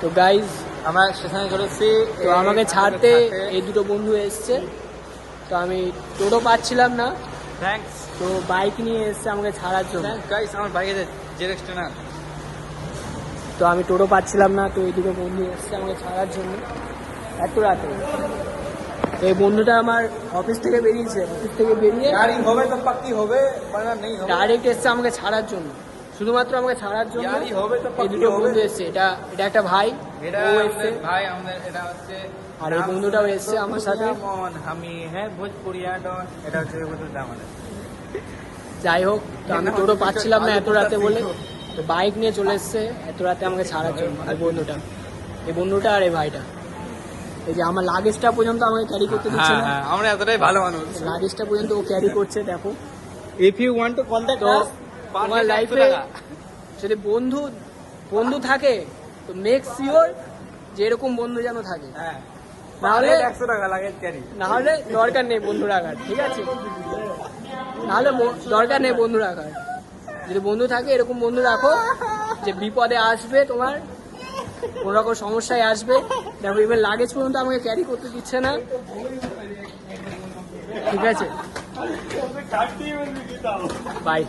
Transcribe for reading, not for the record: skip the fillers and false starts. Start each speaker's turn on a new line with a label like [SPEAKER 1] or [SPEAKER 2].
[SPEAKER 1] তো গাইজ
[SPEAKER 2] আমরা স্টেশনে চলে এসেছি।
[SPEAKER 1] তো আমাকে ছাড়তে এই দুটো বন্ধু এসছে। তো আমি টোটো পাচ্ছিলাম না,
[SPEAKER 2] থ্যাঙ্কস
[SPEAKER 1] তো বাইক নিয়ে এসছে আমাকে ছাড়ার জন্য।
[SPEAKER 2] গাইস, আমার বাইকে জেরেক্সটা না।
[SPEAKER 1] তো আমি টোটো পাচ্ছিলাম না, তো এই দুটো বন্ধু এসছে আমাকে ছাড়ার জন্য এত রাতে। এই বন্ধুটা আমার অফিস থেকে বেরিয়েছে, অফিস থেকে বেরিয়ে
[SPEAKER 2] গাড়ি হবে তো পাক্কি হবে, বানা নেই হবে।
[SPEAKER 1] ডাইরেক্ট এসছে আমাকে ছাড়ার জন্য, শুধুমাত্র আমাকে ছাড়ার জন্য।
[SPEAKER 2] গাড়ি হবে তো
[SPEAKER 1] এই
[SPEAKER 2] পাক্কি
[SPEAKER 1] দুটো
[SPEAKER 2] হবে।
[SPEAKER 1] বন্ধু এসছে, এটা একটা ভাই,
[SPEAKER 2] এটা
[SPEAKER 1] ও
[SPEAKER 2] আমাদের
[SPEAKER 1] এসছে,
[SPEAKER 2] ভাই, আমাদের এটা হচ্ছে।
[SPEAKER 1] আর এই বন্ধুটাও এসছে আমার সাথে।
[SPEAKER 2] মন আমি হ্যাঁ ভোজপুরিয়া ডন, এটা হচ্ছে এই বন্ধুটা আমাদের।
[SPEAKER 1] যাই হোক, তো আমি টোটো পাচ্ছিলাম না এত রাতে বলে, তো বাইক নিয়ে চলে এসছে এত রাতে আমাকে ছাড়ার জন্য। এই বন্ধুটা আর এই ভাইটা, এই যে আমার লাগেজটা পর্যন্ত আমাকে ক্যারি করতে দিচ্ছে
[SPEAKER 2] হ্যাঁ
[SPEAKER 1] না।
[SPEAKER 2] হ্যাঁ, আমরা এতটাই ভালো মানুষ।
[SPEAKER 1] লাগেজটা পর্যন্ত ও ক্যারি করছে, দেখো।
[SPEAKER 2] If you want to contact
[SPEAKER 1] to
[SPEAKER 2] us,
[SPEAKER 1] তোমার লাইফে যদি বন্ধু থাকে, তো মেক শিওর যে এরকম বন্ধু যেন থাকে।
[SPEAKER 2] হ্যাঁ,
[SPEAKER 1] নাহলে
[SPEAKER 2] 100 টাকা লাগে ক্যারি।
[SPEAKER 1] নাহলে দরকার নেই বন্ধু রাখার, ঠিক আছে? নাহলে দরকার নেই বন্ধু রাখার। যদি বন্ধু থাকে, এরকম বন্ধু রাখো যে বিপদে আসবে, তোমার কোনো রকম সমস্যায় আসবে। দেখো, এবার লাগেজ পর্যন্ত আমাকে ক্যারি করতে দিচ্ছে না, ঠিক আছে? বাই।